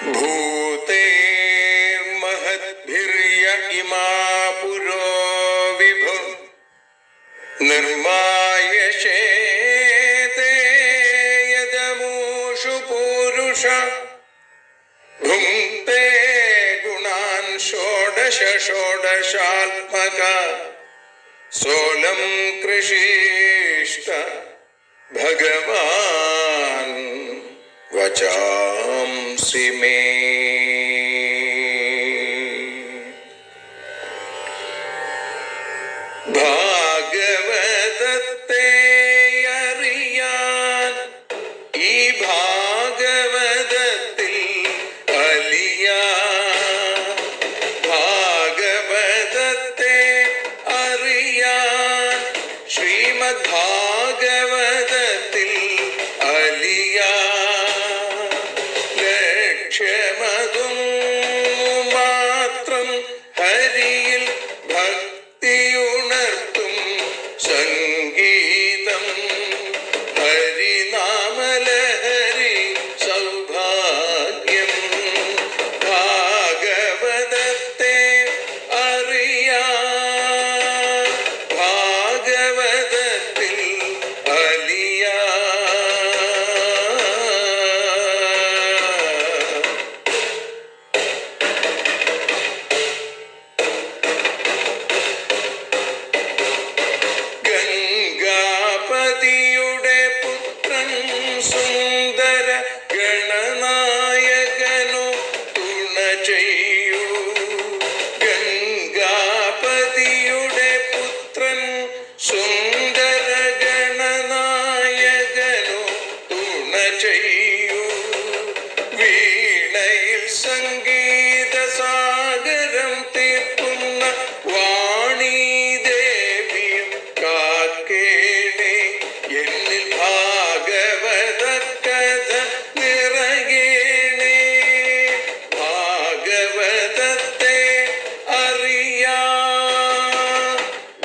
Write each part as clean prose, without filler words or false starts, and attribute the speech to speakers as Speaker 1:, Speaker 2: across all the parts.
Speaker 1: ഭൂതേ മഹദ്ഭിര്യ ഇമാ പുരോ വിഭു നിർമായശേതേ യദമൂഷു പൂരുഷ ഭുങ്ക്തേ ഗുണാൻ ഷോഡശ ഷോഡശാത്മക സോലം കൃഷിഷ്ട ഭഗവാൻ വചാംസി മേ. ഭാഗവതത്തെ അറിയാൻ ഈ ഭാഗവതത്തിൽ അലിയാൻ, ഭാഗവതത്തെ അറിയാൻ ശ്രീമദ് ഭാഗവതത്തിൽ അലിയാൻ. ലക്ഷ്യമതും മാത്രം ഹരിയിൽ ഭക്തിയുണർത്തും സംഗീതം ഹരിനാമലഹരി സൗഭാഗ്യം. ഭാഗവതത്തെ അറിയാൻ ഭാഗവതത്തിൽ അലിയാൻ. ഗംഗാപതിയുടെ പുത്രൻ സുന്ദര ഗണനായകനു തുണ ചെയ്യൂ. ഗംഗാപതിയുടെ പുത്രൻ സുന്ദര ഗണനായകനു തുണ ചെയ്യൂ. വീണയിൽ സംഗീത സാഗരം തീർക്കുന്ന വാണീദേവിയും കാക്കേണേ. എന്നിൽ ഭാഗവത കഥ നിറയേണേ. ഭാഗവതത്തെ അറിയാൻ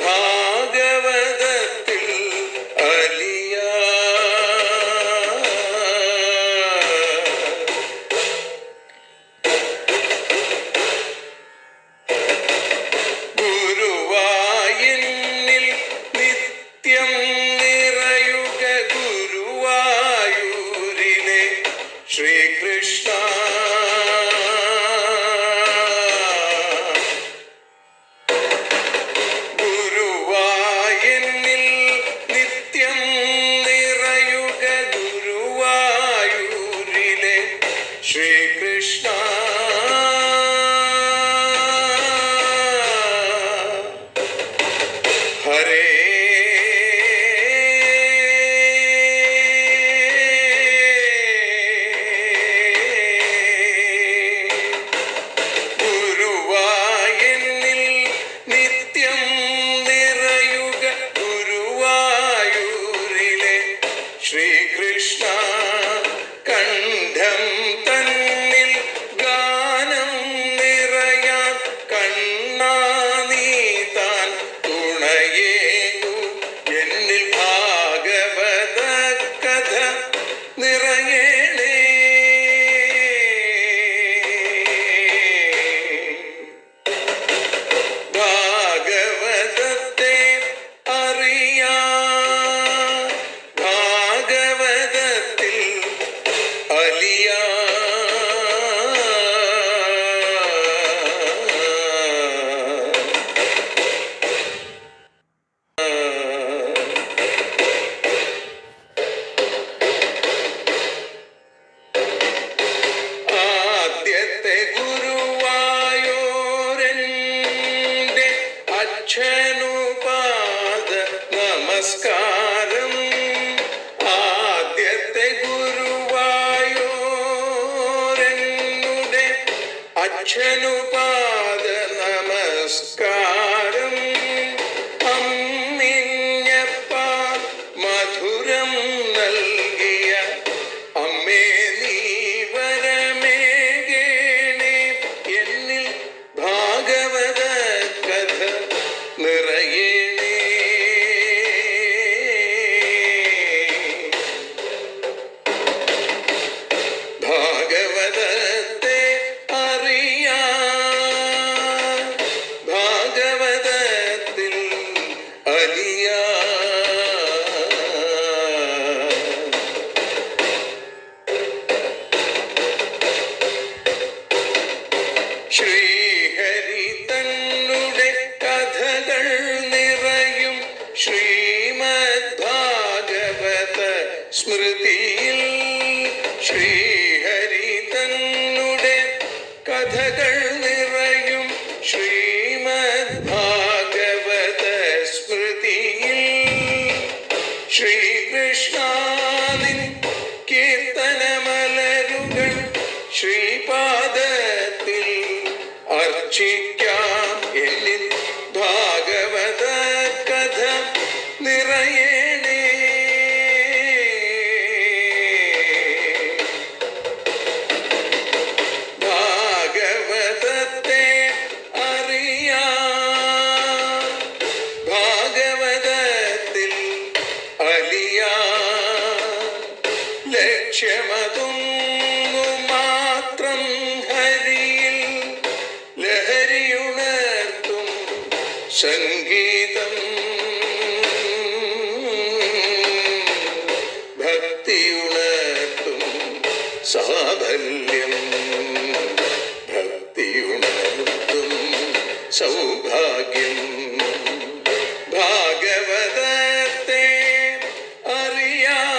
Speaker 1: ഭാഗവതത്തിൽ അലിയാൻ. ഗുരുവായൂരിൽ നിത്യം നിറയുക ഗുരുവായൂരിലെ ശ്രീകൃഷ്ണ. ഗുരുവായൂരിൽ നിത്യം നിറയുക ഗുരുവായൂരിലെ ശ്രീകൃഷ്ണ. ഹരേ ഗുരുവായൂരിൽ നിത്യം നിറയുക ഗുരുവായൂരിലെ ശ്രീകൃഷ്ണ. കണ്ഠം തന്നിൽ ഗാനം നിറയാൻ കണ്ണാ നീ താൻ തുണയേകൂ. എന്നിൽ ഭാഗവത കഥ നിറയേണേ. ഭാഗവതത്തെ അറിയാൻ ഭാഗവതത്തിൽ അലിയാൻ. ആദ്യത്തെ ഗുരുവായൂരന്റെ അച്ഛനുപാദ നമസ്കാരം. ആദ്യത്തെ ഗുരുവായൂരനുടെ അച്ഛനുപാദ നമസ്കാരം. അമ്മിഞ്ഞപ്പാൽ മധുരം നൽകിയ അമ്മേ നീ വരമേകേണേ. എന്നിൽ ഭാഗവത കഥ നിറയേണേ. ഭാഗവതത്തെ കഥകൾ നിറയും ശ്രീമദ് ഭാഗവത സ്മൃതിയിൽ ശ്രീകൃഷ്ണാനിൻ കീർത്തനമലരുകൾ ശ്രീപാദത്തിൽ അർച്ചിക്കാം. എന്നിൽ ഭാഗവത കഥ നിറയേണേ. ഭാഗവതത്തെ അറിയാം, ഭാഗവതത്തിൽ അലിയാം. ലക്ഷ്യമതൊന്നു മാത്രം ഹരിയിൽ ലഹരിയുണർത്തും സംഗീതം. ഭക്തിയുണർത്തും സാഫല്യം, ഭക്തിയുണർത്തും സൗഭാഗ്യം. ഭാഗവതത്തെ അറിയാം,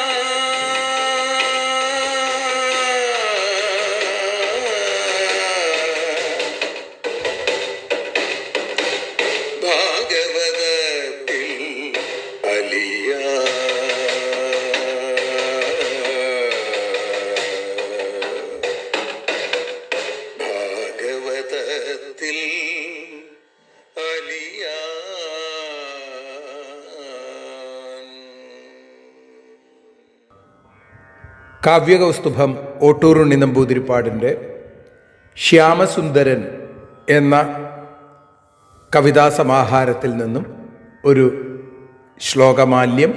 Speaker 1: ഭാഗവതത്തിൽ അലിയാം. ഭാഗവതത്തിൽ
Speaker 2: കാവ്യകൗസ്തുഭം ഓട്ടൂറുണ്ണി നമ്പൂതിരിപ്പാടിൻ്റെ ശ്യാമസുന്ദരൻ എന്ന കവിതാസമാഹാരത്തിൽ നിന്നും ഒരു ശ്ലോകമാല്യം.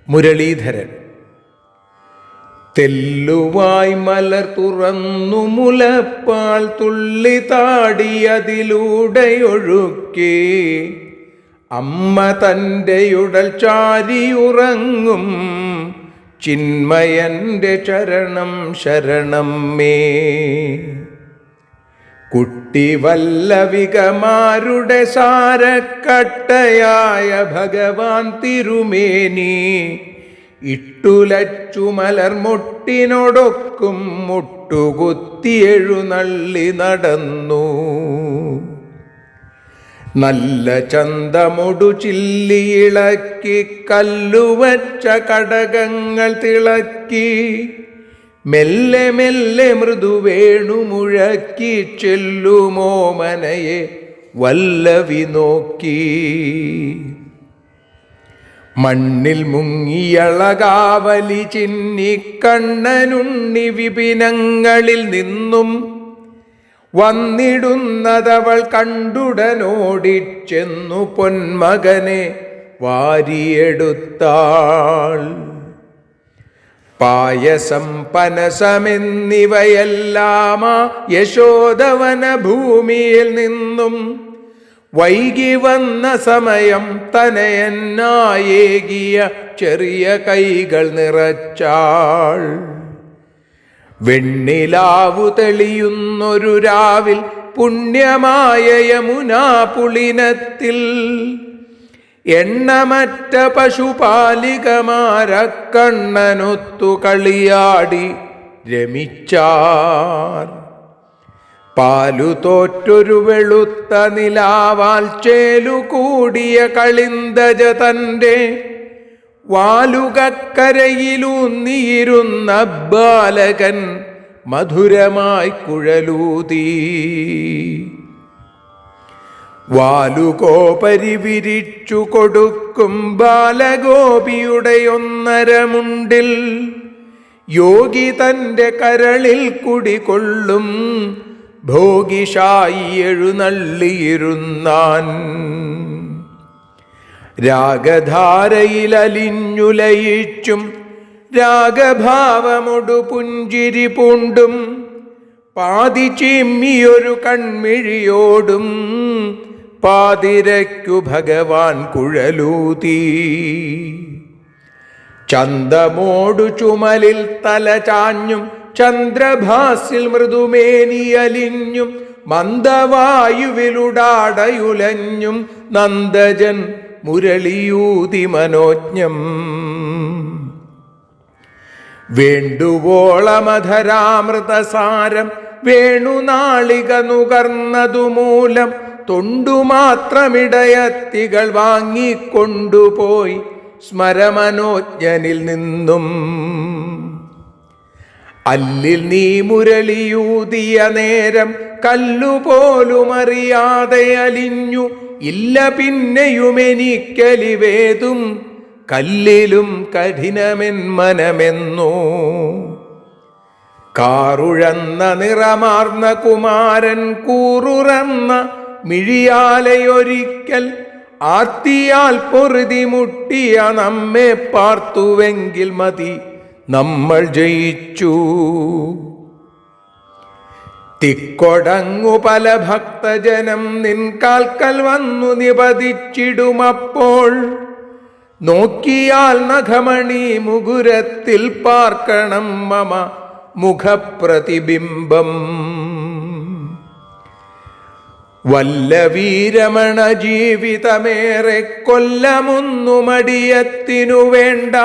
Speaker 2: മുരളീധരൻ. തെല്ലുവായി മലർ തുറന്നു മുലപ്പാൽ തുള്ളി താടിയതിലൂടെയൊഴുക്കി അമ്മ തൻ്റെ ഉടൽ ചാരിയുറങ്ങും ചിന്മയൻ്റെ ചരണം ശരണം മേ. കുട്ടി വല്ലവികമാരുടെ സാരക്കട്ടയായ ഭഗവാൻ തിരുമേനി ഇട്ടുലച്ചു മലർമുട്ടിനോടൊക്കും മുട്ടുകുത്തി എഴുന്നള്ളി നടന്നു. നല്ല ചന്തമൊടു ചില്ലിയിളക്കി കല്ലുവച്ച കടകങ്ങൾ തിളക്കി മെല്ലെ മെല്ലെ മൃദുവേണു മുഴക്കി ചെല്ലുമോമനയെ വല്ലവി നോക്കി. മണ്ണിൽ മുങ്ങിയളകാവലി ചിന്നി കണ്ണനുണ്ണി വിപിനങ്ങളിൽ നിന്നും വന്നിടുന്നതവൾ കണ്ടുടനോടിച്ചെന്നു പൊന്മകനെ വാരിയെടുത്താൾ. പായസം പനസമെന്നിവയെല്ലാമാ യശോദവന ഭൂമിയിൽ നിന്നും വൈകി വന്ന സമയം തനയനായേകിയ ചെറിയ കൈകൾ നിറച്ചാൾ. വെണ്ണിലാവു തെളിയുന്നൊരു രാവിൽ പുണ്യമായ യമുനാ പുളിനത്തിൽ എണ്ണമറ്റ പശുപാലികമാരക്കണ്ണനൊത്തു കളിയാടി രമിച്ചാർ. പാലു തോറ്റൊരു വെളുത്ത നിലാവാൽ ചേലു കൂടിയ കളിന്തജ തൻ്റെ വാലുകക്കരയിലൂന്നിയിരുന്ന ബാലകൻ മധുരമായി കുഴലൂതി. വാലുകോപരി വിരിച്ചു കൊടുക്കും ബാലഗോപിയുടെ ഒന്നരമുണ്ടിൽ യോഗി തൻ്റെ കരളിൽ കുടികൊള്ളും ഭോഗിഷായി എഴുന്നള്ളിയിരുന്നാൻ. രാഗധാരയിലലിഞ്ഞുലയിച്ചും രാഗഭാവമൊടു പുഞ്ചിരി പൂണ്ടും പാതി ചിമ്മിയൊരു കൺമിഴിയോടും പാതിരയ്ക്കു ഭഗവാൻ കുഴലൂതി. ചന്തമോടു ചുമലിൽ തല ചാഞ്ഞും ചന്ദ്രഭാസിൽ മൃദുമേനിയലിഞ്ഞും മന്ദവായുവിലുടാടയുലഞ്ഞും നന്ദജൻ മുരളിയൂതി മനോജ്ഞം. വേണ്ടുവോളമധരാമൃതസാരം വേണുനാളിക നുകർന്നതുമൂലം തൊണ്ടുമാത്രമിടയത്തികൾ വാങ്ങിക്കൊണ്ടുപോയി സ്മരമനോജ്ഞനിൽ നിന്നും. അല്ലിൽ നീ മുരളിയൂതിയ നേരം കല്ലുപോലുമറിയാതെ അലിഞ്ഞു ഇല്ല പിന്നെയുമെനിക്കലിവേതും കല്ലിലും കഠിനമെൻ മനമെന്നോ. കാറുഴന്ന നിറമാർന്ന കുമാരൻ കൂറുറന്ന മിഴിയാലയൊരിക്കൽ ആർത്തിയാൽ പൊറുതി മുട്ടിയ നമ്മെ പാർത്തുവെങ്കിൽ മതി നമ്മൾ ജയിച്ചു. തിക്കൊടങ്ങു പല ഭക്തജനം നിൻകാൽക്കൽ വന്നു നിപതിച്ചിടുമപ്പോൾ നോക്കിയാൽ നഖമണി മുകുരത്തിൽ പാർക്കണം മമ മുഖപ്രതിബിംബം. വല്ല വീരമണ ജീവിതമേറെ കൊല്ലമൊന്നു മടിയത്തിനു വേണ്ട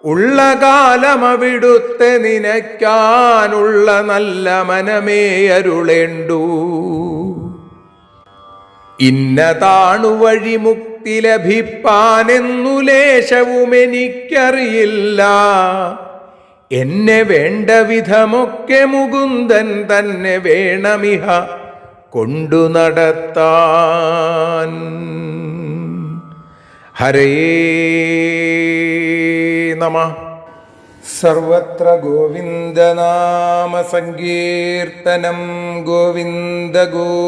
Speaker 2: ഉള്ള കാലമവിടുത്തെ നിനയ്ക്കാനുള്ള നല്ല മനമേ അരുളേണ്ടു. ഇന്നതാണു വഴി മുക്തി ലഭിപ്പാനെന്നു ലേശവും എനിക്കറിയില്ല. എന്നെ വേണ്ട വിധമൊക്കെ മുകുന്ദൻ തന്നെ വേണമിഹ കൊണ്ടു നടത്താൻ. ഹരേ നമഃ. സർവത്ര ഗോവിന്ദനാമ സങ്കീർത്തനം. ഗോവിന്ദ ഗോവിന്ദ.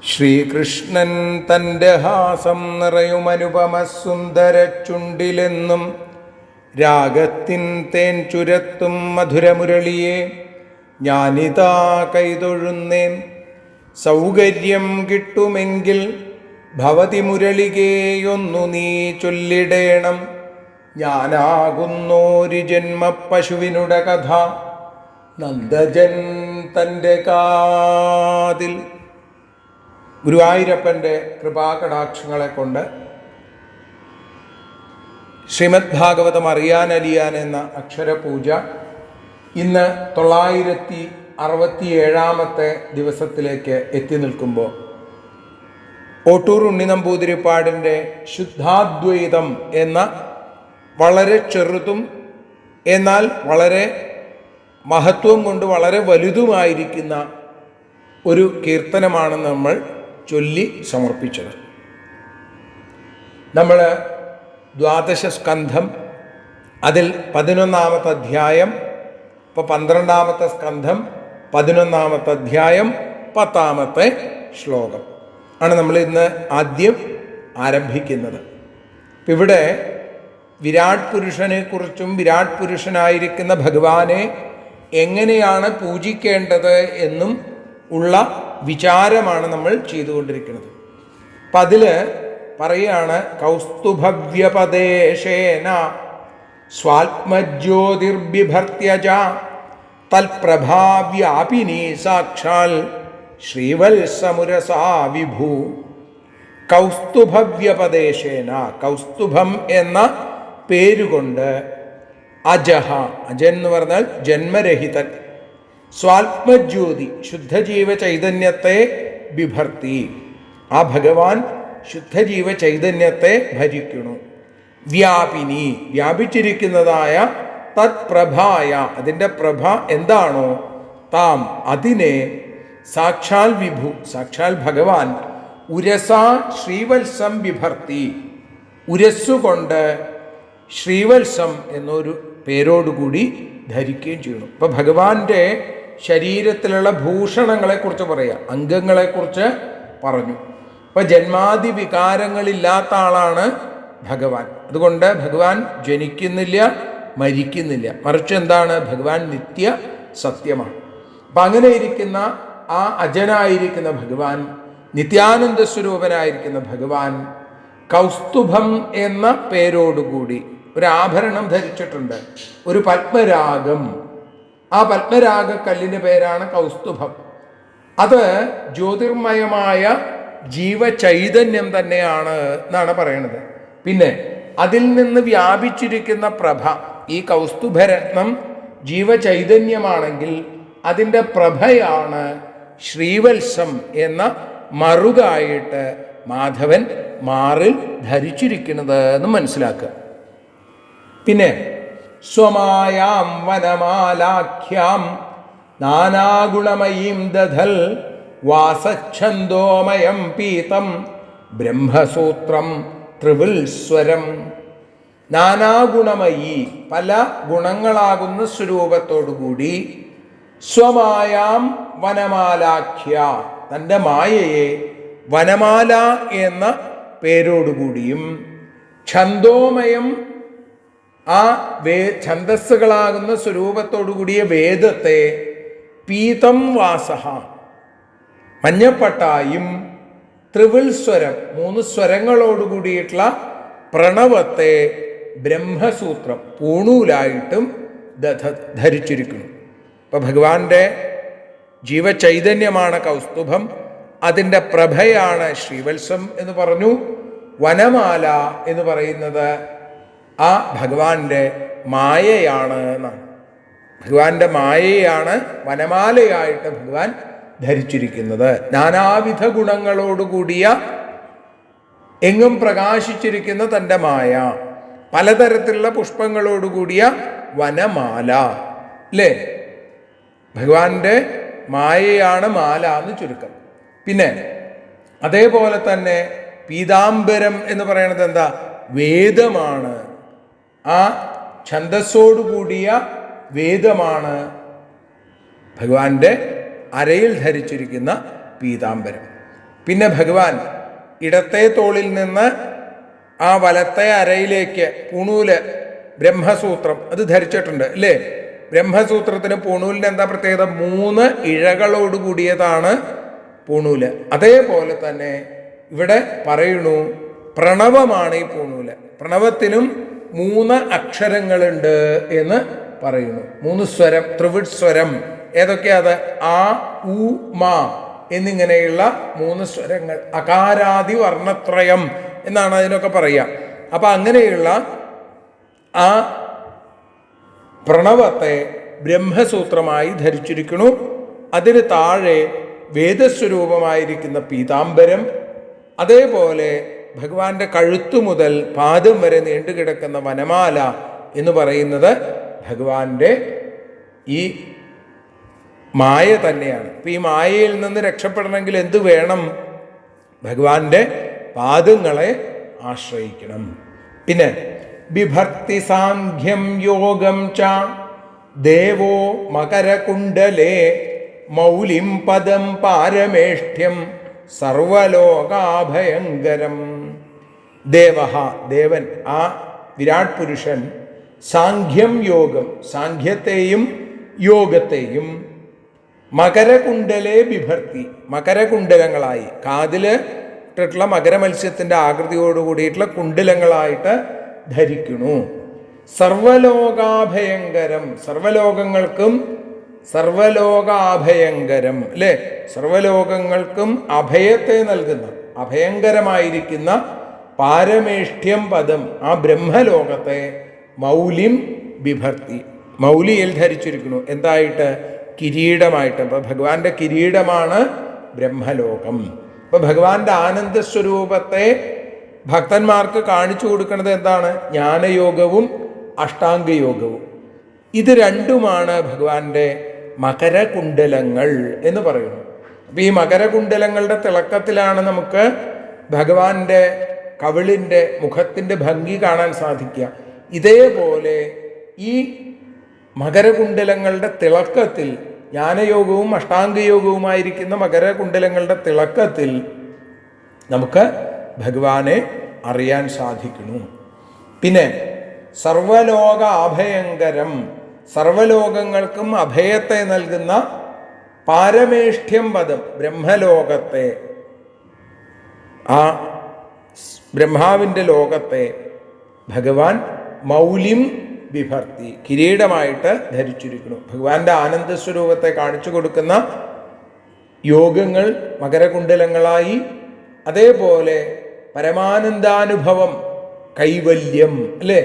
Speaker 2: ശ്രീകൃഷ്ണൻ തൻ്റെ ഹാസം നിറയുമനുപമ സുന്ദര ചുണ്ടിലെന്നും രാഗത്തിൻ തേൻ ചുരത്തും മധുരമുരളിയെ ഞാനിതാ കൈതൊഴുന്നേൻ. സൗകര്യം കിട്ടുമെങ്കിൽ ഭവതി മുരളികയൊന്നു നീ ചൊല്ലിടേണം. ഞാനാകുന്നോരു ജന്മ പശുവിനുടെ കഥ നന്ദജൻ തൻ്റെ കാതിൽ. ഗുരുവായൂരപ്പൻ്റെ കൃപാകടാക്ഷങ്ങളെ കൊണ്ട് ശ്രീമദ് ഭാഗവതം അറിയാനലിയാൻ എന്ന അക്ഷരപൂജ ഇന്ന് 967 ദിവസത്തിലേക്ക് എത്തി നിൽക്കുമ്പോൾ ഓട്ടൂർ ഉണ്ണിനമ്പൂതിരിപ്പാടിൻ്റെ ശുദ്ധാദ്വൈതം എന്ന വളരെ ചെറുതും എന്നാൽ വളരെ മഹത്വം കൊണ്ട് വളരെ വലുതുമായിരിക്കുന്ന ഒരു കീർത്തനമാണ് നമ്മൾ ചൊല്ലി സമർപ്പിച്ചത്. നമ്മൾ 12 സ്കന്ധം, അതിൽ 11-ാമത്തെ അധ്യായം, ഇപ്പോൾ 12-ാമത്തെ സ്കന്ധം 11-ാമത്തെ അധ്യായം 10-ാമത്തെ ശ്ലോകം ആണ് നമ്മൾ ഇന്ന് ആദ്യം ആരംഭിക്കുന്നത്. ഇവിടെ വിരാട് പുരുഷനെക്കുറിച്ചും വിരാട് പുരുഷനായിരിക്കുന്ന ഭഗവാനെ എങ്ങനെയാണ് പൂജിക്കേണ്ടത് എന്നും ഉള്ള വിചാരമാണ് നമ്മൾ ചെയ്തുകൊണ്ടിരിക്കുന്നത്. അപ്പം അതിൽ പറയുകയാണ്, കൗസ്തുഭവ്യപദേശേന സ്വാത്മജ്യോതിർബിഭർത്യജ തൽപ്രഭാവ്യാപിനി സാക്ഷാൽ ശ്രീവത്സമുരസാ വിഭൂ. കൗസ്തുഭവ്യപദേശേന, കൗസ്തുഭം എന്ന പേരുകൊണ്ട്, അജഹ, അജൻ എന്ന് പറഞ്ഞാൽ ജന്മരഹിതൻ, സ്വാത്മജ്യോതി ശുദ്ധജീവ ചൈതന്യത്തെ ബിഭർത്തി, ആ ഭഗവാൻ ശുദ്ധജീവ ചൈതന്യത്തെ ഭരിക്കുന്നു. വ്യാപിനി, വ്യാപിച്ചിരിക്കുന്നതായ തത്പ്രഭായ, അതിൻ്റെ പ്രഭ എന്താണോ താം അതിനെ സാക്ഷാൽ വിഭു, സാക്ഷാൽ ഭഗവാൻ ഉരസാ ശ്രീവത്സം ബിഭർത്തി, ഉരസ്സുകൊണ്ട് ശ്രീവത്സം എന്നൊരു പേരോടുകൂടി ധരിക്കുകയും ചെയ്യുന്നു. ഇപ്പം ഭഗവാന്റെ ശരീരത്തിലുള്ള ഭൂഷണങ്ങളെക്കുറിച്ച് പറയാം, അംഗങ്ങളെക്കുറിച്ച് പറഞ്ഞു. ഇപ്പം ജന്മാദി വികാരങ്ങളില്ലാത്ത ആളാണ് ഭഗവാൻ. അതുകൊണ്ട് ഭഗവാൻ ജനിക്കുന്നില്ല, മരിക്കുന്നില്ല, മറിച്ച് എന്താണ്, ഭഗവാൻ നിത്യ സത്യമാണ്. അപ്പം അങ്ങനെ ഇരിക്കുന്ന ആ അജനായിരിക്കുന്ന ഭഗവാൻ, നിത്യാനന്ദ സ്വരൂപനായിരിക്കുന്ന ഭഗവാൻ കൗസ്തുഭം എന്ന പേരോടുകൂടി ഒരു ആഭരണം ധരിച്ചിട്ടുണ്ട്, ഒരു പത്മരാഗം. ആ പത്മരാഗ കല്ലിൻ്റെ പേരാണ് കൗസ്തുഭം. അത് ജ്യോതിർമയമായ ജീവചൈതന്യം തന്നെയാണ് എന്നാണ് പറയണത്. പിന്നെ അതിൽ നിന്ന് വ്യാപിച്ചിരിക്കുന്ന പ്രഭ, ഈ കൗസ്തുഭരത്നം ജീവചൈതന്യമാണെങ്കിൽ അതിൻ്റെ പ്രഭയാണ് ശ്രീവത്സം എന്ന മറുകായിട്ട് മാധവൻ മാറിൽ ധരിച്ചിരിക്കുന്നത് എന്ന് മനസ്സിലാക്കുക. പിന്നെ സ്വമായാം വനമാലാഖ്യാം നാനാഗുണമയീം ദധൽ വാസച്ഛന്തോമയം പീതം ബ്രഹ്മസൂത്രം ത്രിവിൽസ്വരം. നാനാഗുണമയി, പല ഗുണങ്ങളാകുന്ന സ്വരൂപത്തോടുകൂടി, സ്വമായാം വനമാലാഖ്യ, തൻ്റെ മായയെ വനമാല എന്ന പേരോടുകൂടിയും, ഛന്തോമയം, ആ ഛന്ദസ്സുകളാകുന്ന സ്വരൂപത്തോടുകൂടിയ വേദത്തെ, പീതം വാസഹ, മഞ്ഞപ്പട്ടായും, ത്രിവിൽസ്വരം, 3 സ്വരങ്ങളോടുകൂടിയിട്ടുള്ള പ്രണവത്തെ ബ്രഹ്മസൂത്രം, പൂണൂലായിട്ടും ധരിച്ചിരിക്കുന്നു. ഇപ്പം ഭഗവാന്റെ ജീവചൈതന്യമാണ് കൗസ്തുഭം, അതിൻ്റെ പ്രഭയാണ് ശ്രീവത്സം എന്ന് പറഞ്ഞു. വനമാല എന്ന് പറയുന്നത് ആ ഭഗവാന്റെ മായയാണ് എന്നാണ്. ഭഗവാന്റെ മായയാണ് വനമാലയായിട്ട് ഭഗവാൻ ധരിച്ചിരിക്കുന്നത്. നാനാവിധ ഗുണങ്ങളോടുകൂടിയ, എങ്ങും പ്രകാശിച്ചിരിക്കുന്ന തൻ്റെ മായ, പലതരത്തിലുള്ള പുഷ്പങ്ങളോടുകൂടിയ വനമാല, അല്ലേ? ഭഗവാന്റെ മായയാണ് മാല എന്ന് ചുരുക്കം. പിന്നെ അതേപോലെ തന്നെ പീതാംബരം എന്ന് പറയുന്നത് എന്താ? വേദമാണ്. ആ ഛന്ദസ്സോടുകൂടിയ വേദമാണ് ഭഗവാന്റെ അരയിൽ ധരിച്ചിരിക്കുന്ന പീതാംബരം. പിന്നെ ഭഗവാൻ ഇടത്തെ തോളിൽ നിന്ന് ആ വലത്തെ അരയിലേക്ക് പൂണൂല്, ബ്രഹ്മസൂത്രം, അത് ധരിച്ചിട്ടുണ്ട്, അല്ലേ? ബ്രഹ്മസൂത്രത്തിന് പൂണൂലിന് എന്താ പ്രത്യേകത? 3 ഇഴകളോട് കൂടിയതാണ് പൂണൂല്. അതേപോലെ തന്നെ ഇവിടെ പറയണു പ്രണവമാണ് ഈ പൂണൂല്. പ്രണവത്തിനും 3 അക്ഷരങ്ങളുണ്ട് എന്ന് പറയുന്നു. 3 സ്വരം, ത്രിവിഡ്സ്വരം. ഏതൊക്കെയാ അത്? ആ, ഉ, മാ എന്നിങ്ങനെയുള്ള 3 സ്വരങ്ങൾ. അകാരാദി വർണ്ണത്രയം എന്നാണ് അതിനൊക്കെ പറയുക. അപ്പം അങ്ങനെയുള്ള ആ പ്രണവത്തെ ബ്രഹ്മസൂത്രമായി ധരിച്ചിരിക്കുന്നു. അതിന് താഴെ വേദസ്വരൂപമായിരിക്കുന്ന പീതാംബരം, അതേപോലെ ഭഗവാന്റെ കഴുത്തു മുതൽ പാദം വരെ നീണ്ടുകിടക്കുന്ന വനമാല എന്ന് പറയുന്നത് ഭഗവാന്റെ ഈ മായ തന്നെയാണ്. അപ്പം ഈ മായയിൽ നിന്ന് രക്ഷപ്പെടണമെങ്കിൽ എന്ത് വേണം? ഭഗവാന്റെ പാദങ്ങളെ ആശ്രയിക്കണം. പിന്നെ ബിഭർത്തി സാഖ്യം യോഗം ച ദേവോ മകരകുണ്ടലേ മൗലിം പദം പാരമേഷ്ഠ്യം സർവലോകാഭയങ്കരം. ദേവഹ, ദേവൻ, ആ വിരാട് പുരുഷൻ, സാഖ്യം യോഗം, സാഖ്യത്തെയും യോഗത്തെയും, മകരകുണ്ടലെ ബിഭർത്തി, മകരകുണ്ടലങ്ങളായി, കാതില് ഇട്ടിട്ടുള്ള മകരമത്സ്യത്തിൻ്റെ ആകൃതിയോട് കൂടിയിട്ടുള്ള കുണ്ടലങ്ങളായിട്ട് ധരിക്കുന്നു. സർവലോകാഭയങ്കരം, സർവലോകങ്ങൾക്കും സർവലോകാഭയങ്കരം, അല്ലേ? സർവലോകങ്ങൾക്കും അഭയത്തെ നൽകുന്ന, അഭയങ്കരമായിരിക്കുന്ന പാരമേഷ്ഠ്യം പദം, ആ ബ്രഹ്മലോകത്തെ മൗലിം ബിഭർത്തി, മൗലിയിൽ ധരിച്ചിരിക്കുന്നു. എന്തായിട്ട്? കിരീടമായിട്ട്. അപ്പം ഭഗവാന്റെ കിരീടമാണ് ബ്രഹ്മലോകം. അപ്പം ഭഗവാന്റെ ആനന്ദസ്വരൂപത്തെ ഭക്തന്മാർക്ക് കാണിച്ചു കൊടുക്കുന്നത് എന്താണ്? ജ്ഞാനയോഗവും അഷ്ടാംഗയോഗവും. ഇത് രണ്ടുമാണ് ഭഗവാന്റെ മകരകുണ്ടലങ്ങൾ എന്ന് പറയുന്നു. അപ്പം ഈ മകരകുണ്ടലങ്ങളുടെ തിളക്കത്തിലാണ് നമുക്ക് ഭഗവാന്റെ കവിളിൻ്റെ, മുഖത്തിൻ്റെ ഭംഗി കാണാൻ സാധിക്കുക. ഇതേപോലെ ഈ മകരകുണ്ടലങ്ങളുടെ തിളക്കത്തിൽ, ജ്ഞാനയോഗവും അഷ്ടാംഗയോഗവുമായിരിക്കുന്ന മകരകുണ്ടലങ്ങളുടെ തിളക്കത്തിൽ നമുക്ക് ഭഗവാനെ അറിയാൻ സാധിക്കുന്നു. പിന്നെ സർവലോക അഭയങ്കരം, സർവലോകങ്ങൾക്കും അഭയത്തെ നൽകുന്ന പാരമേഷ്ഠ്യം പദം, ബ്രഹ്മലോകത്തെ, ആ ബ്രഹ്മാവിൻ്റെ ലോകത്തെ ഭഗവാൻ മൗലിം ബിഭർത്തി, കിരീടമായിട്ട് ധരിച്ചിരിക്കുന്നു. ഭഗവാന്റെ ആനന്ദസ്വരൂപത്തെ കാണിച്ചു കൊടുക്കുന്ന യോഗങ്ങൾ മകരകുണ്ടലങ്ങളായി, അതേപോലെ പരമാനന്ദാനുഭവം കൈവല്യം, അല്ലേ?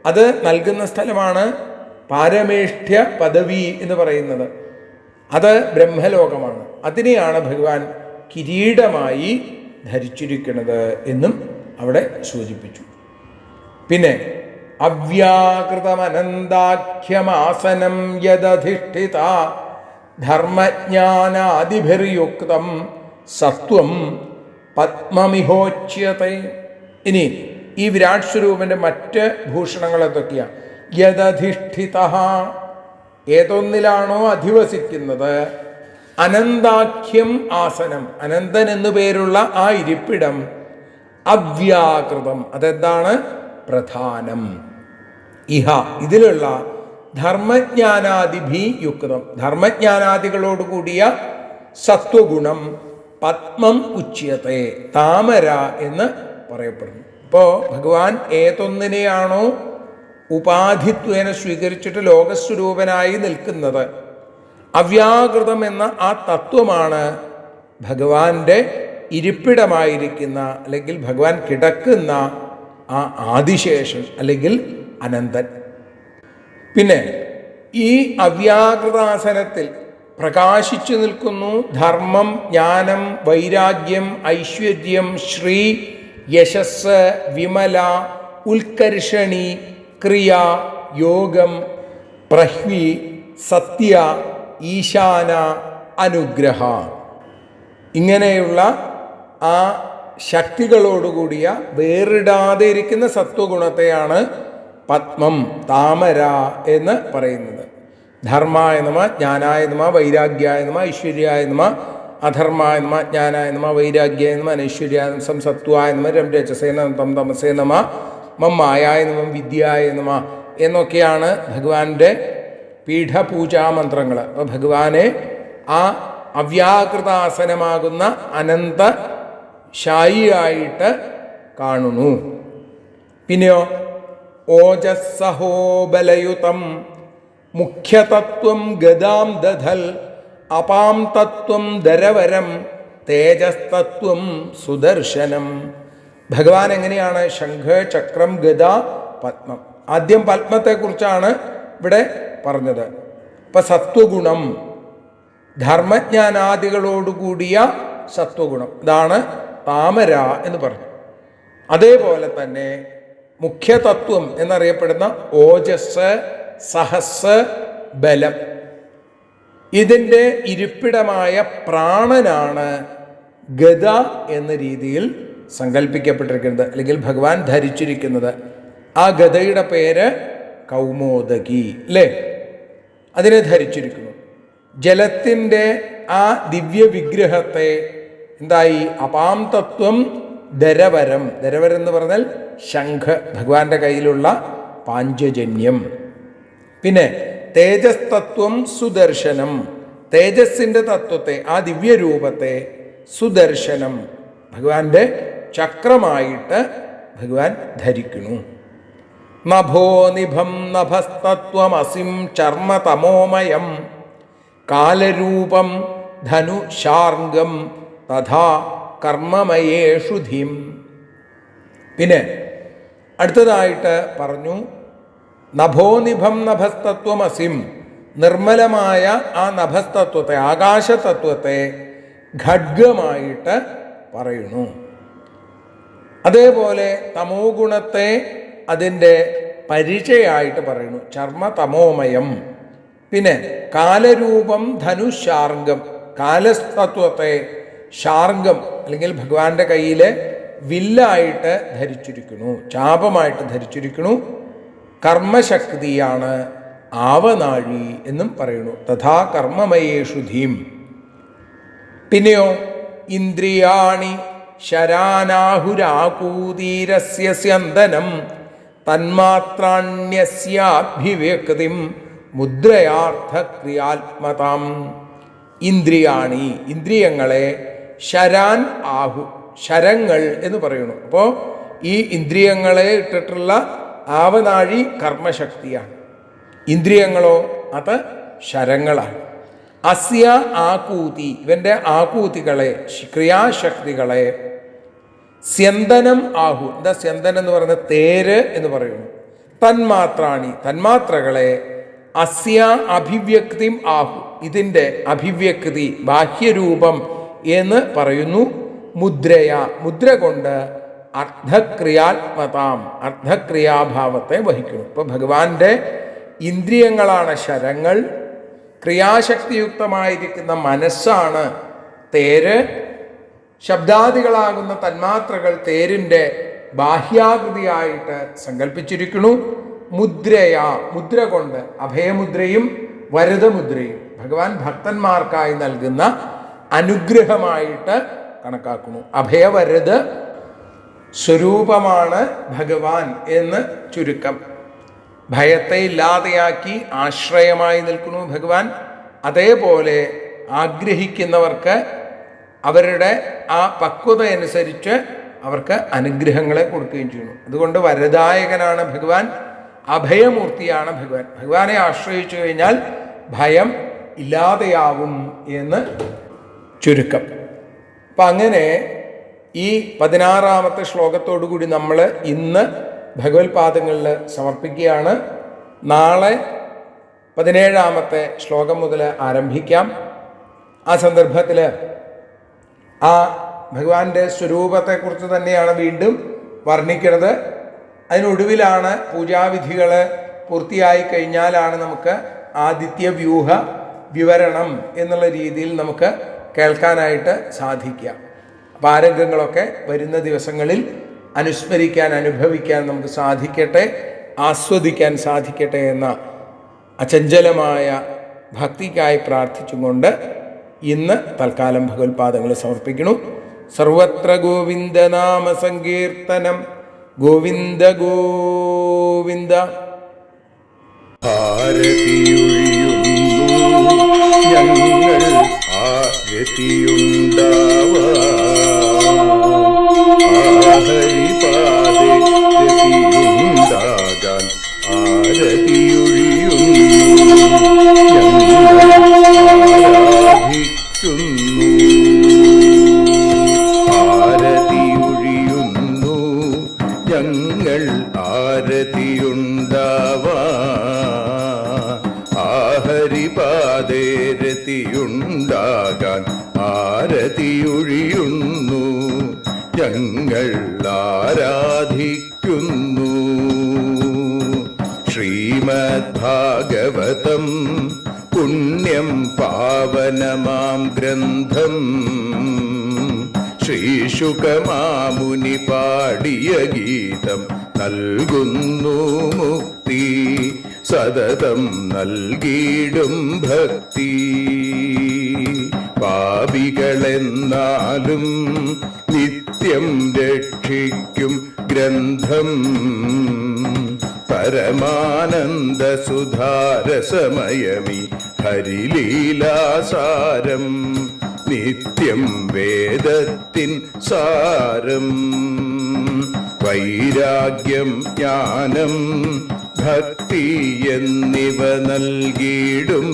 Speaker 2: അത് നൽകുന്ന സ്ഥലമാണ് പാരമേഷ്ഠ്യ പദവി എന്ന് പറയുന്നത്. അത് ബ്രഹ്മലോകമാണ്. അതിനെയാണ് ഭഗവാൻ കിരീടമായി ധരിച്ചിരിക്കുന്നത് എന്നും അവിടെ സൂചിപ്പിച്ചു. പിന്നെ അവ്യാകൃതമനന്താഖ്യമാസനം യദധിഷ്ഠിത ധർമ്മജ്ഞാനാദിഭിർയുക്തം സത്വം പത്മമിഹോച്യത്തെ. ഇനി ഈ വിരാട് സ്വരൂപന്റെ മറ്റ് ഭൂഷണങ്ങൾ എന്തൊക്കെയാണ്? യദധിഷ്ഠിത, ഏതൊന്നിലാണോ അധിവസിക്കുന്നത്, അനന്താഖ്യം ആസനം, അനന്തൻ എന്നു പേരുള്ള ആ ഇരിപ്പിടം, അവ്യാകൃതം, അതെന്താണ്? പ്രധാനം. ഇഹ, ഇതിലുള്ള ധർമ്മജ്ഞാനാദിഭി യുക്തം, ധർമ്മജ്ഞാനാദികളോടുകൂടിയ സത്വഗുണം പത്മം ഉച്യത്തെ, താമര എന്ന് പറയപ്പെടുന്നു. ഇപ്പോൾ ഭഗവാൻ ഏതൊന്നിനെയാണോ ഉപാധിത്വേന സ്വീകരിച്ചിട്ട് ലോകസ്വരൂപനായി നിൽക്കുന്നത്, അവ്യാകൃതം എന്ന ആ തത്വമാണ് ഭഗവാന്റെ ഇരിപ്പിടമായിരിക്കുന്ന, അല്ലെങ്കിൽ ഭഗവാൻ കിടക്കുന്ന ആ ആദിശേഷൻ അല്ലെങ്കിൽ അനന്തൻ. പിന്നെ ഈ അവ്യാകൃതാസനത്തിൽ പ്രകാശിച്ചു നിൽക്കുന്നു ധർമ്മം, ജ്ഞാനം, വൈരാഗ്യം, ഐശ്വര്യം, ശ്രീ, യശസ്, വിമല, ഉത്കർഷണി, ക്രിയ, യോഗം, പ്രഹ്വി, സത്യ, ഈശാന, അനുഗ്രഹ. ഇങ്ങനെയുള്ള ആ ശക്തികളോടുകൂടിയ വേറിടാതെ ഇരിക്കുന്ന സത്വഗുണത്തെയാണ് പത്മം, താമര എന്ന് പറയുന്നത്. ധർമായ നമ, ജ്ഞാനായ നമ, വൈരാഗ്യായ നമ, ഐശ്വര്യായ നമ, അധർമായ നമ, ജ്ഞാനായ നമ, വൈരാഗ്യായ നമ, അനൈശ്വര്യായ നമ, സത്വായ നമ, രംരജസേ നമ, തം തമസേ നമ, മം മായായ നമ, വിദ്യായ നമ എന്നൊക്കെയാണ് ഭഗവാന്റെ പീഠപൂജാമന്ത്രങ്ങൾ. അപ്പോൾ ഭഗവാനെ ആ അവ്യാകൃതാസനമാകുന്ന അനന്ത ശായിയായിട്ട് കാണുന്നു. പിന്നെയോ ഓജസ്സഹോബലയുതം മുഖ്യതത്വം ഗദാം ദധൽ അപാം തത്വം ദരവരം തേജസ്തത്വം സുദർശനം. ഭഗവാൻ എങ്ങനെയാണ്? ശംഖ്, ചക്രം, ഗദ, പത്മം. ആദ്യം പത്മത്തെക്കുറിച്ചാണ് ഇവിടെ പറഞ്ഞത്. ഇപ്പം സത്വഗുണം, ധർമ്മജ്ഞാനാദികളോടുകൂടിയ സത്വഗുണം, ഇതാണ് താമര എന്ന് പറഞ്ഞു. അതേപോലെ തന്നെ മുഖ്യതത്വം എന്നറിയപ്പെടുന്ന ഓജസ്, സഹസ്, ബലം, ഇതിൻ്റെ ഇരിപ്പിടമായ പ്രാണനാണ് ഗദ എന്ന രീതിയിൽ സങ്കല്പിക്കപ്പെട്ടിരിക്കുന്നത്, അല്ലെങ്കിൽ ഭഗവാൻ ധരിച്ചിരിക്കുന്നത്. ആ ഗദയുടെ പേര് കൗമോദകി, അല്ലേ? അതിനെ ധരിച്ചിരിക്കുന്നു. ജലത്തിൻ്റെ ആ ദിവ്യ വിഗ്രഹത്തെ എന്തായി? അപാം തത്വം ദരവരം, ദരവരം എന്ന് പറഞ്ഞാൽ ശംഖ്, ഭഗവാന്റെ കയ്യിലുള്ള പാഞ്ചജന്യം. പിന്നെ തേജസ് തത്വം സുദർശനം, തേജസ്സിൻ്റെ തത്വത്തെ, ആ ദിവ്യരൂപത്തെ സുദർശനം, ഭഗവാന്റെ ചക്രമായിട്ട് ഭഗവാൻ ധരിക്കുന്നു. നഭോനിഭം നഭസ്തത്വമസിം ചർമ്മതമോമയം കാലരൂപം ധനുശാർംഗം തഥാ കർമ്മമയേഷു ധീം. പിന്നെ അടുത്തതായിട്ട് പറഞ്ഞു നഭോനിഭം നഭസ്തത്വമസിം, നിർമ്മലമായ ആ നഭസ്തത്വത്തെ, ആകാശതത്വത്തെ ഖഡ്ഗമായിട്ട് പറയുന്നു. അതേപോലെ തമോ ഗുണത്തെ അതിൻ്റെ പരിചയമായിട്ട് പറയുന്നു, ചർമ്മ തമോമയം. പിന്നെ കാലരൂപം ധനുശാർംഗം, കാലതത്വത്തെ ശാർംഗം അല്ലെങ്കിൽ ഭഗവാന്റെ കയ്യിലെ വില്ലായിട്ട് ധരിച്ചിരിക്കുന്നു, ചാപമായിട്ട് ധരിച്ചിരിക്കുന്നു. കർമ്മശക്തിയാണ് ആവനാഴി എന്നും പറയുന്നു. തഥാ കർമ്മമയേഷു ധീം. പിന്നെയോ ഇന്ദ്രിയാണി ശരാനാഹുരാകൂതീരസ്യ സ്യന്ദനം തന്മാത്രാണ്യസ്യാഭിവ്യക്തിം മുദ്രയാർത്ഥക്രിയാത്മതാം. ഇന്ദ്രിയാണി, ഇന്ദ്രിയങ്ങളെ ശരാൻ ആഹു, ശരങ്ങൾ എന്ന് പറയുന്നു. അപ്പോൾ ഈ ഇന്ദ്രിയങ്ങളെ ഇട്ടിട്ടുള്ള ആവനാഴി കർമ്മശക്തിയാണ്. ഇന്ദ്രിയങ്ങളോ അത് ശരങ്ങളാണ്. അസ്യ ആകൂതി, ഇവൻ്റെ ആകൂതികളെ, ക്രിയാശക്തികളെ സ്യന്തനം ആഹു. എന്താ സ്യന്തനം എന്ന് പറയുന്നത്? തേര് എന്ന് പറയുന്നു. തന്മാത്രാണി, തന്മാത്രകളെ അസ്യ അഭിവ്യക്തിം ആഹു, ഇതിൻ്റെ അഭിവ്യക്തി ബാഹ്യരൂപം എന്ന് പറയുന്നു. മുദ്രയ, മുദ്ര കൊണ്ട് അർദ്ധക്രിയാത്മതാം, അർദ്ധക്രിയാഭാവത്തെ വഹിക്കുന്നു. ഇപ്പോൾ ഭഗവാന്റെ ഇന്ദ്രിയങ്ങളാണ് ശരങ്ങൾ, ക്രിയാശക്തിയുക്തമായിരിക്കുന്ന മനസ്സാണ് തേര്, ശബ്ദാദികളാകുന്ന തന്മാത്രകൾ തേരിൻ്റെ ബാഹ്യാകൃതിയായിട്ട് സങ്കല്പിച്ചിരിക്കുന്നു. മുദ്രയ, മുദ്ര കൊണ്ട് അഭയമുദ്രയും വരദമുദ്രയും ഭഗവാൻ ഭക്തന്മാർക്കായി നൽകുന്ന അനുഗ്രഹമായിട്ട് കണക്കാക്കുന്നു. അഭയവരദ സ്വരൂപമാണ് ഭഗവാൻ എന്ന് ചുരുക്കം. ഭയത്തെ ഇല്ലാതെയാക്കി ആശ്രയമായി നിൽക്കുന്നു ഭഗവാൻ. അതേപോലെ ആഗ്രഹിക്കുന്നവർക്ക് അവരുടെ ആ പക്വത അനുസരിച്ച് അവർക്ക് അനുഗ്രഹങ്ങളെ കൊടുക്കുകയും ചെയ്യുന്നു. അതുകൊണ്ട് വരദായകനാണ് ഭഗവാൻ, അഭയമൂർത്തിയാണ് ഭഗവാൻ. ഭഗവാനെ ആശ്രയിച്ചു കഴിഞ്ഞാൽ ഭയം ഇല്ലാതെയാവും എന്ന് ചുരുക്കം. അപ്പം അങ്ങനെ ഈ 16-ാമത്തെ ശ്ലോകത്തോടുകൂടി നമ്മൾ ഇന്ന് ഭഗവത്പാദങ്ങളിൽ സമർപ്പിക്കുകയാണ്. നാളെ 17-ാമത്തെ ശ്ലോകം മുതൽ ആരംഭിക്കാം. ആ സന്ദർഭത്തിൽ ആ ഭഗവാന്റെ സ്വരൂപത്തെക്കുറിച്ച് തന്നെയാണ് വീണ്ടും വർണ്ണിക്കുന്നത്. അതിനൊടുവിലാണ് പൂജാവിധികൾ പൂർത്തിയായി കഴിഞ്ഞാലാണ് നമുക്ക് ആദിത്യവ്യൂഹ വിവരണം എന്നുള്ള രീതിയിൽ നമുക്ക് കേൾക്കാനായിട്ട് സാധിക്കുക. അപ്പോൾ ആ രംഗങ്ങളൊക്കെ വരുന്ന ദിവസങ്ങളിൽ അനുസ്മരിക്കാൻ, അനുഭവിക്കാൻ നമുക്ക് സാധിക്കട്ടെ, ആസ്വദിക്കാൻ സാധിക്കട്ടെ എന്ന അചഞ്ചലമായ ഭക്തിക്കായി പ്രാർത്ഥിച്ചുകൊണ്ട് ഇന്ന് തൽക്കാലം ഭഗവത്പാദങ്ങൾ സമർപ്പിക്കുന്നു. സർവത്ര ഗോവിന്ദനാമ സങ്കീർത്തനം. ഗോവിന്ദ ഗോവിന്ദ.
Speaker 1: ഞങ്ങൾ ഹരിപാദത്തിയുണ്ടാകാൻ ആരതിയൊഴിയുന്നു. ഞങ്ങൾ ആരതിയുണ്ടാവാൻ ഹരിപാദേരതിയുണ്ടാകാൻ ആരതിയൊഴിയുന്നു. ഞങ്ങൾ ആരാധിക്കുന്നു. ശ്രീമദ്ഭാഗവതം പുണ്യം പാവനമാം ഗ്രന്ഥം ശ്രീശുകമാമുനി പാടിയ ഗീതം നൽകുന്നു മുക്തി. സതതം നൽകിയിടും ഭക്തി. പാപികളെന്നാലും നിത്യം രക്ഷിക്കും ഗ്രന്ഥം. പരമാനന്ദ സുധാരസമയമി ഹരിലീലാസാരം. നിത്യം വേദത്തിൻ സാരം. വൈരാഗ്യം, ജ്ഞാനം, ഭക്തി എന്നിവ നൽകിയിടും.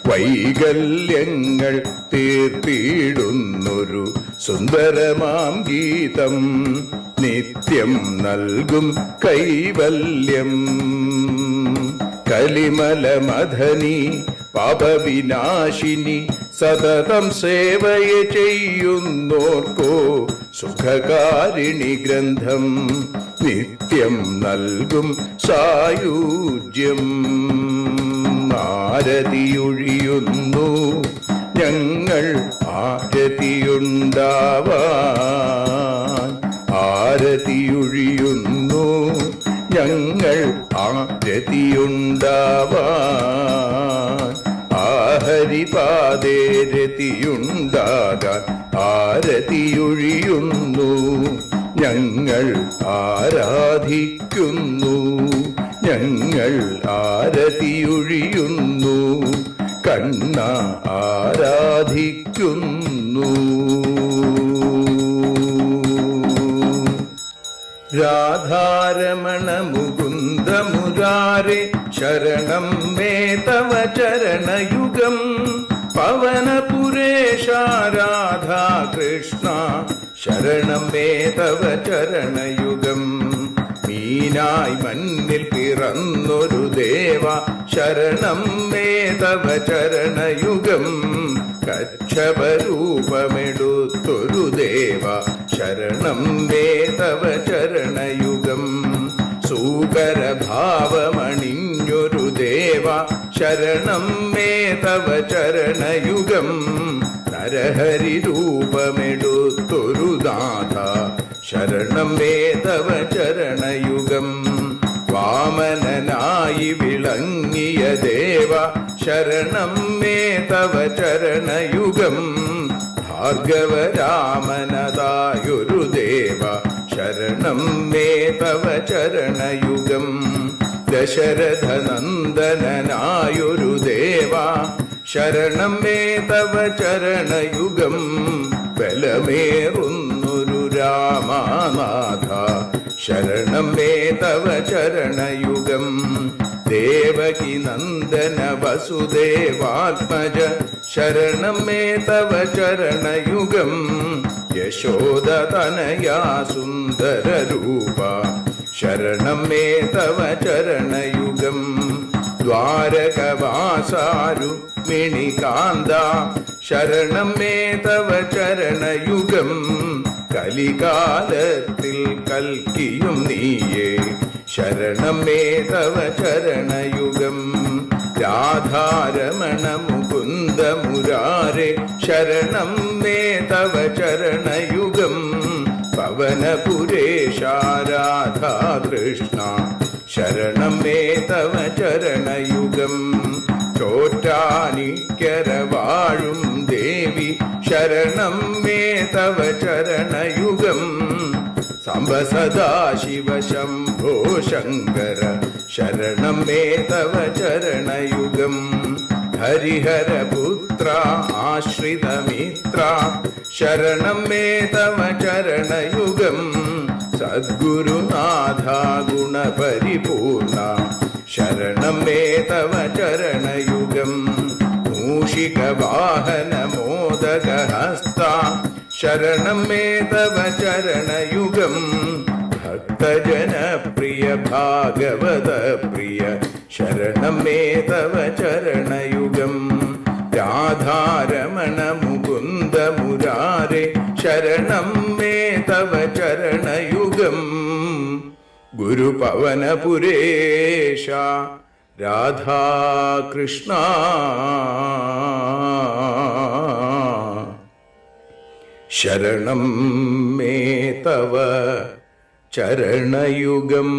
Speaker 1: വൈകല്യങ്ങൾ തീർത്തിടുന്നൊരു സുന്ദരമാം ഗീതം. നിത്യം നൽകും കൈവല്യം. കലിമലമഥനി പാപവിനാശിനി സതതം സേവയ ചെയ്യുന്നോർക്കോ സുഖകാരിണി ഗ്രന്ഥം. നിത്യം നൽകും സായുജ്യം. ആരതിയൊഴിയുന്നു. ഞങ്ങൾ ആരതിയുണ്ടാവാൻ ആരതിയൊഴിയുന്നു. ഞങ്ങൾ ആരതിയുണ്ടാവാൻ ഹരിപാദേരതിയുണ്ടാകാൻ ആരതിയൊഴിയുന്നു. ഞങ്ങൾ ആരാധിക്കുന്നു. ഞങ്ങൾ ആരതിയൊഴിയുന്നു. കണ്ണ ആരാധിക്കുന്നു. രാധാരമണ മുകുന്ദ മുരാരെ ശരണം മേ തവ ചരണയുഗം. പവനപുരേശ രാധാ കൃഷ്ണ ശരണം മേ തവ ചരണയുഗം. മീനായി മണ്ണിൽ പിറന്നൊരു ദേവ ശരണം മേ തവ ചരണയുഗം. കച്ഛപരൂപമെടുത്തൊരു ദേവ ശരണം മേ തവ ചരണയുഗം. സൂകരഭാവമണിഞ്ഞൊരു ദേവ ശരണം മേ തവ ചരണയുഗം. നരഹരി രൂപമെടുത്തൊരു നാഥ ശരണം മേ തവ ചരണയുഗം. വാമനനായി വിളങ്ങിയ ദേവ ശരണം മേ തവ ചരണയുഗം. ഭാർഗവരാമനതായൊരു ദേവ ശരണം മേ തവ ചരണയുഗം. ദശരഥനന്ദനായൊരു ദേവ ശരണം മേ തവ ചരണയുഗം. ബലമേറുന്നൊരു രാമനാഥ ശരണം മേ തവ ചരണയുഗം. ദേവകി നന്ദന വസുദേവാത്മജ ശരണം മേ തവ ചരണയുഗം. യശോദതനയാ സുന്ദര രൂപ ശരണം മേ തവ ചരണയുഗം. ദ്വാരകവാസാരുക്മിണികാന്ത ശരണം മേ തവ ചരണയുഗം. കലികാലത്തിൽ കൽക്കിയും നീയേ ശരണം മേ തവ ചരണയുഗം. രാധാരമണ മുകുന്ദ മുരാരെ ശരണം മേ തവ ചരണയുഗം. പവനപുരേശ രാധാ കൃഷ്ണ ശരണം മേ തവ ചരണയുഗം. ചോറ്റാനിക്കര വാഴും ദേവി ശരണം മേ തവ ചരണയുഗം. സാംബ സദാശിവ ശംഭോ ശങ്കര ശരണം മേ തവ ചരണയുഗം. ഹരിഹരപുത്ര ആശ്രിതമിത്ര ശരണം മേ തവ ചരണയുഗം. സദ്ഗുരുനാഥ ഗുണപരിപൂർണ ശരണം മേ തവ ചരണയുഗം. മൂഷിക വാഹന മോദകഹസ്ത ശരണം മേ തവ ചരണയുഗം. ഭക്തജനപ്രിയ ഭാഗവത പ്രിയ ശരണം മേ തവ ചരണയുഗം. രാധാരമണ മുകുന്ദ മുരാരെ ശരണം മേ തവ ചരണയുഗം. ഗുരുപവനപുരേശ രാധാകൃഷ്ണ ശരണം മേ തവ ചരണയുഗം.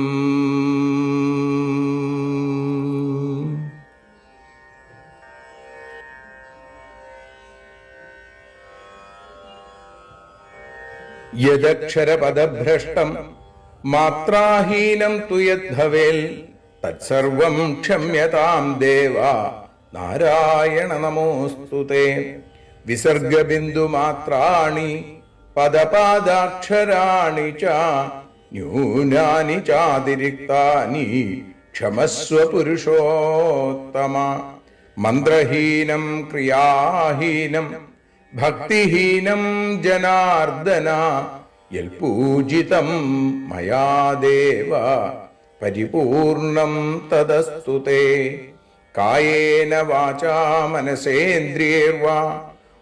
Speaker 1: യദക്ഷരപദഭ്രഷ്ടം മാത്രാഹീനം തു യദ്ഭവേൽ തത്സർവം ക്ഷമ്യതാം ദേവ നാരായണ നമോസ്തുതേ. വിസർഗബിന്ദുമാത്രാണി പദപാദാക്ഷരാണി ച ന്യൂനാനി ചാതിരിക്താനി ക്ഷമസ്വ പുരുഷോത്തമ. മന്ത്രഹീനം ക്രിയാഹീനം ഭക്തിഹീനം ജനാർദ്ദന യൽപൂജിതം മയാ ദേവ പരിപൂർണം തദസ്തു തേ. കായേന വാചാ മനസേന്ദ്രിയേർവാ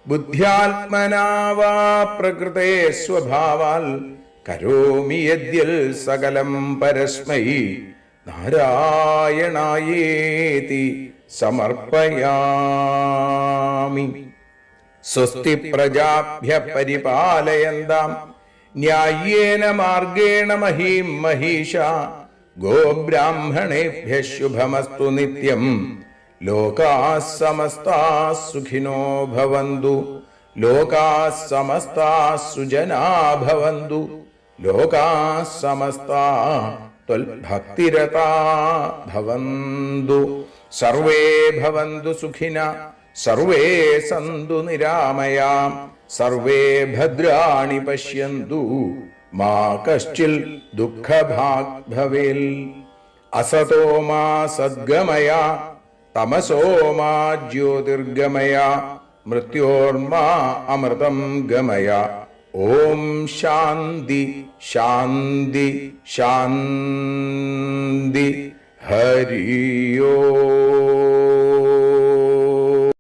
Speaker 1: ബുദ്ധ്യാത്മനാ വാ പ്രകൃതേ സ്വഭാവാൽ കരോമി യദ്യൽ സകലം പരസ്മൈ നാരായണായേതി സമർപ്പയാമി. സ്വസ്തി പ്രജാഭ്യ പരിപാലയന്താം ന്യായേന മാർഗേണ മഹീം മഹീഷ. ഗോബ്രാഹ്മണേഭ്യ ശുഭമസ്തു നിത്യം. ലോകാഃ സമസ്താഃ സുഖിനോ ഭവന്തു. ലോകാഃ സമസ്താഃ സുജനാ ഭവന്തു. ലോകാഃ സമസ്താഃ ത്വൽഭക്തിരതാ ഭവന്തു. സർവേ ഭവന്തു സുഖിനഃ സർവേ സന്തു നിരാമയാം. സർവേ ഭദ്രാണി പശ്യന്തു മാ കശ്ചിൽ ദുഃഖഭാഗ് ഭവേൽ. അസതോ മാ സദ്ഗമയ തമസോ മാ ജ്യോതിർഗമയ. മൃത്യോർമാ അമൃതം ഗമയ. ഓം ശാന്തി ശാന്തി ശാന്തി ഹരി ഓം.